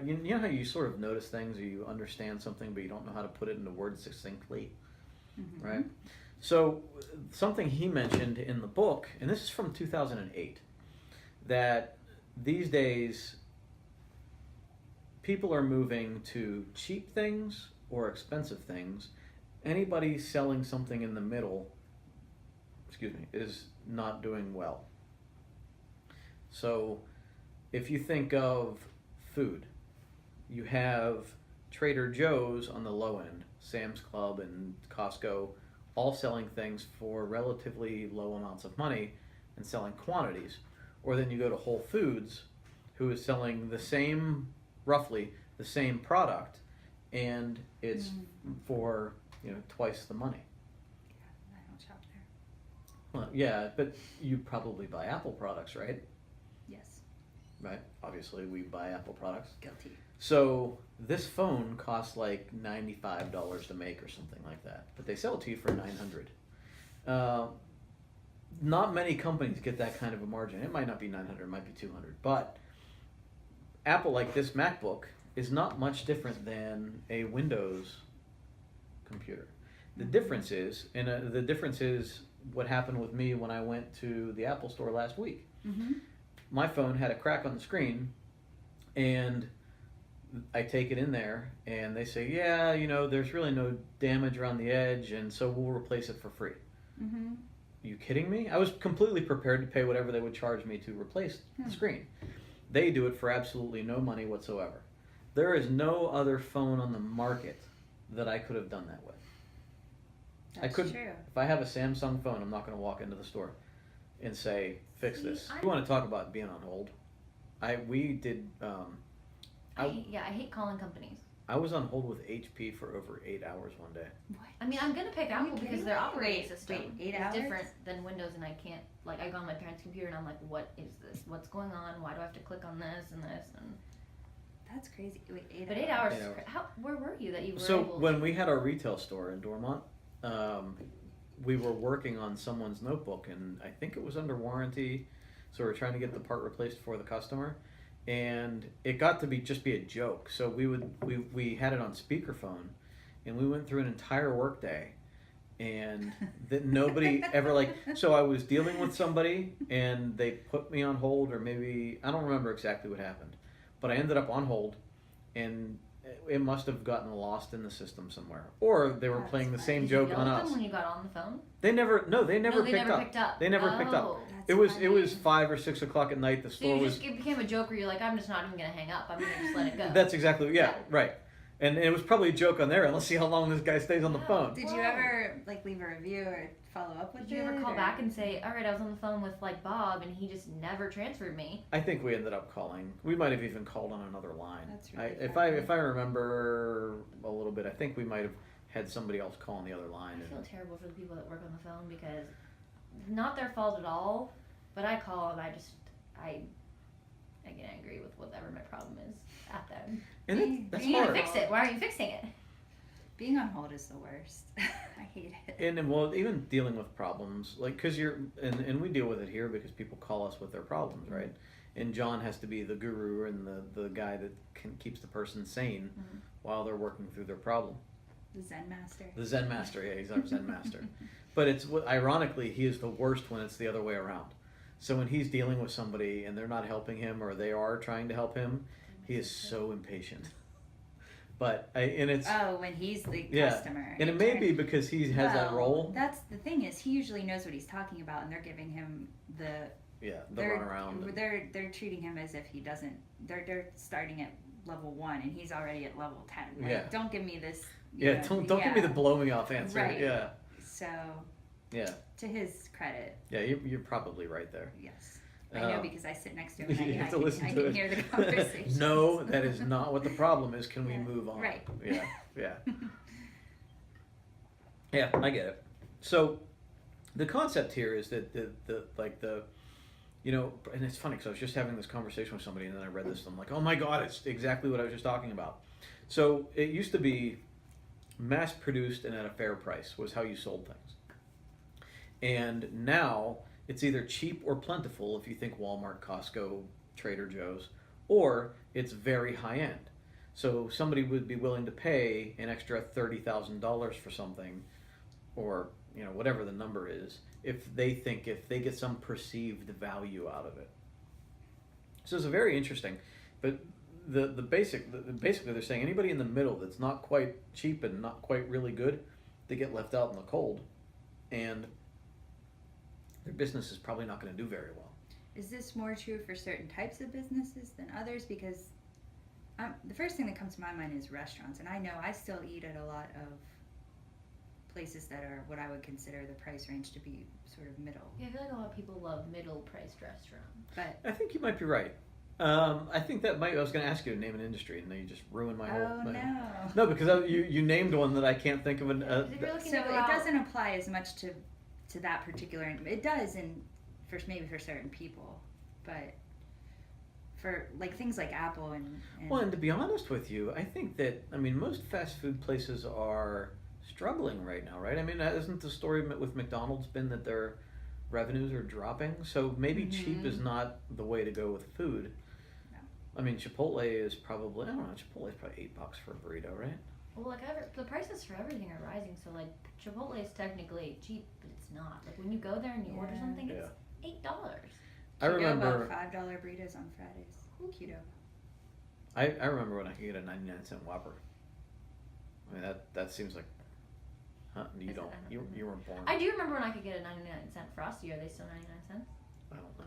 You know how you sort of notice things or you understand something but you don't know how to put it into words succinctly, Mm-hmm. right? So something he mentioned in the book, and this is from 2008, that these days people are moving to cheap things or expensive things. Anybody selling something in the middle, excuse me, is not doing well. So if you think of food, you have Trader Joe's on the low end, Sam's Club and Costco, all selling things for relatively low amounts of money and selling quantities. Or then you go to Whole Foods, who is selling the same, roughly the same product, and it's for twice the money. Yeah, I don't shop there. Well, yeah, but you probably buy Apple products, right? Yes. Right. Obviously, we buy Apple products. Guilty. So this phone costs like $95 to make or something like that, but they sell it to you for $900. Not many companies get that kind of a margin. It might not be 900, it might be 200, but Apple, like this MacBook, is not much different than a Windows computer. The difference is, and the difference is what happened with me when I went to the Apple store last week. Mm-hmm. My phone had a crack on the screen, and I take it in there, and they say, yeah, there's really no damage around the edge, and so we'll replace it for free. Mm-hmm. Are you kidding me? I was completely prepared to pay whatever they would charge me to replace the screen. They do it for absolutely no money whatsoever. There is no other phone on the market that I could have done that with. That's I could, true. if I have a Samsung phone, I'm not going to walk into the store and say, fix this. You want to talk about being on hold? We did. I hate calling companies. I was on hold with HP for over 8 hours one day. What? I mean, I'm gonna pick Are you Apple because kidding their me? operating Wait, system 8 is hours? different than Windows, and I can't. Like, I go on my parents' computer and I'm like, what is this? What's going on? Why do I have to click on this and this? And That's crazy. Wait, 8 but hours. 8 hours. 8 hours. Where were you that you were So able? when we had our retail store in Dormont, we were working on someone's notebook, and I think it was under warranty, so we were trying to get the part replaced for the customer, and it got to be a joke. So we had it on speakerphone, and we went through an entire workday, and that nobody ever So I was dealing with somebody, and they put me on hold, or maybe I don't remember exactly what happened, but I ended up on hold, and it must have gotten lost in the system somewhere, or they were That's playing the funny. same Did you joke yell on at us. them when you got on the phone? They never picked up. They never picked up. Oh. That's It was funny. 5 or 6 o'clock at night. The So store you was. it became a joke where you're like, I'm just not even gonna hang up. I'm gonna just let it go. That's exactly Yeah. right. And it was probably a joke on there. And let's see how long this guy stays on the Yeah. phone. Did you ever leave a review or follow up with Did you it? ever call or- back and say, all right, I was on the phone with Bob and he just never transferred me? I think we ended up calling. We might have even called on another line. That's really If I remember a little bit, I think we might have had somebody else call on the other line. I feel terrible for the people that work on the phone because not their fault at all, but I call and I get angry with whatever my problem is at them. And that's You need to hard. fix it. Why aren't you fixing it? Being on hold is the worst. I hate it. And well, even dealing with problems, because and we deal with it here because people call us with their problems, right? And John has to be the guru and the guy that keeps the person sane while they're working through their problem. The Zen master. The Zen master, yeah, he's our Zen master. But ironically, he is the worst when it's the other way around. So when he's dealing with somebody and they're not helping him, or they are trying to help him, he is so impatient. But it's when he's the yeah, customer. and it may be because he has that role. That's the thing is he usually knows what he's talking about, and they're giving him the run around. They're treating him as if he doesn't. They're starting at level 1 and he's already at level 10. Like, Yeah. Don't give me this. Don't give me the blow me off answer. Right. Yeah. So. Yeah. To his credit. Yeah, you're probably right there. Yes. I know because I sit next to him and You have to I listen to can it. hear the conversation. No, that is not what the problem is. Can we move on? Right. Yeah. Yeah, I get it. So, the concept here is that and it's funny because I was just having this conversation with somebody and then I read this and I'm like, oh my God, it's exactly what I was just talking about. So it used to be mass produced and at a fair price was how you sold things. And now it's either cheap or plentiful if you think Walmart, Costco, Trader Joe's, or it's very high end. So somebody would be willing to pay an extra $30,000 for something, or whatever the number is, if they get some perceived value out of it. So it's a very interesting, but basically they're saying anybody in the middle that's not quite cheap and not quite really good, they get left out in the cold, and their business is probably not going to do very well. Is this more true for certain types of businesses than others? Because the first thing that comes to my mind is restaurants, and I know I still eat at a lot of places that are what I would consider the price range to be sort of middle. Yeah, I feel like a lot of people love middle-priced restaurants. But I think you might be right. I think I was going to ask you to name an industry, and then you just ruined my whole. No, because you named one that I can't think of. So it doesn't apply as much to that particular. It does maybe for certain people, but for like things like Apple and well, and to be honest with you, I think that most fast food places are struggling right now, right? Isn't the story with McDonald's been that their revenues are dropping? So maybe cheap is not the way to go with food. No. Chipotle is probably, I don't know, Chipotle is probably $8 for a burrito, right? Well, the prices for everything are rising, so like Chipotle is technically cheap, but it's not. Like when you go there and you order something, it's $8. I remember about $5 burritos on Fridays. Keto. I remember when I could get a 99-cent Whopper. That seems like. Huh? You weren't born. I do remember when I could get a 99-cent Frosty. Are they still 99 cents? I don't know.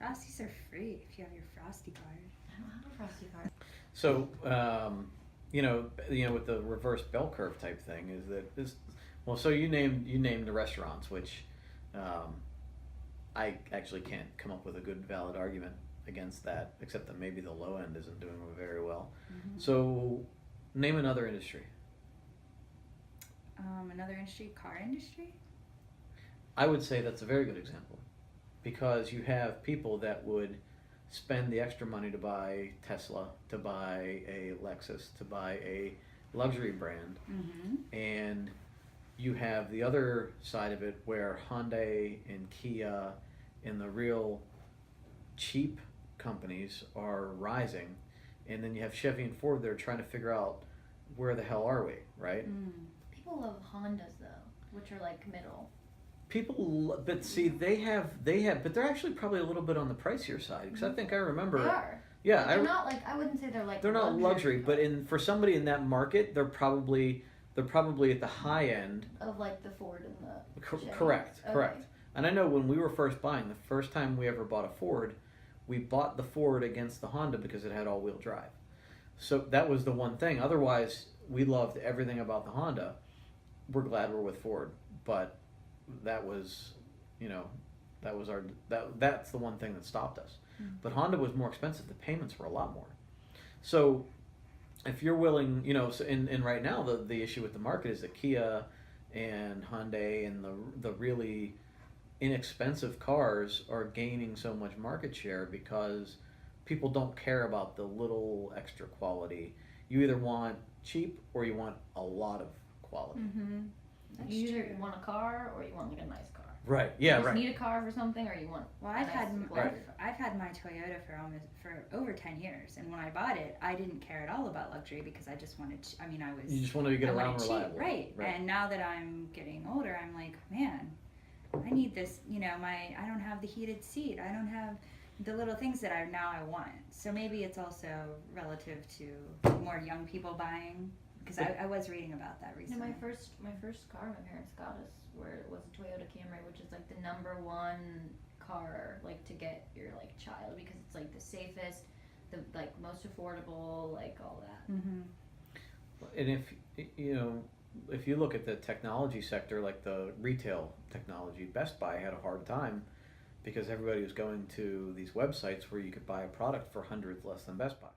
Frosties are free if you have your Frosty card. I don't have a Frosty card. So, with the reverse bell curve type thing is that this. Well, so you named the restaurants, which I actually can't come up with a good valid argument against that, except that maybe the low end isn't doing very well. Mm-hmm. So, name another industry. Another industry, car industry? I would say that's a very good example, because you have people that would spend the extra money to buy Tesla, to buy a Lexus, to buy a luxury brand, and you have the other side of it where Hyundai and Kia and the real cheap companies are rising, and then you have Chevy and Ford that are trying to figure out where the hell are we, right? People love Hondas though, which are like middle. But see, they have, but they're actually probably a little bit on the pricier side, because I think I remember. They are. Yeah, they're not like, I wouldn't say they're like. They're not luxury, but for somebody in that market, they're probably at the high end of like the Ford and the. Correct. And I know when we were first buying, the first time we ever bought a Ford, we bought the Ford against the Honda because it had all-wheel drive. So that was the one thing. Otherwise, we loved everything about the Honda. We're glad we're with Ford, but that was, that's the one thing that stopped us. But Honda was more expensive. The payments were a lot more. So if you're willing, and right now the issue with the market is that Kia and Hyundai and the really inexpensive cars are gaining so much market share because people don't care about the little extra quality. You either want cheap or you want a lot of quality. You either want a car or you want like a nice car. Right. Yeah. You just need a car for something, or you want. Well, I've had my Toyota for over 10 years, and when I bought it, I didn't care at all about luxury because I just wanted. You just wanted to get around reliable, right? And now that I'm getting older, I'm like, man, I need this. I don't have the heated seat. I don't have the little things that I want. So maybe it's also relative to more young people buying. Because I was reading about that recently. My first car my parents got us was a Toyota Camry, which is like the #1 car like to get your like child, because it's like the safest, the like most affordable, like all that. And if you look at the technology sector, like the retail technology, Best Buy had a hard time because everybody was going to these websites where you could buy a product for hundreds less than Best Buy.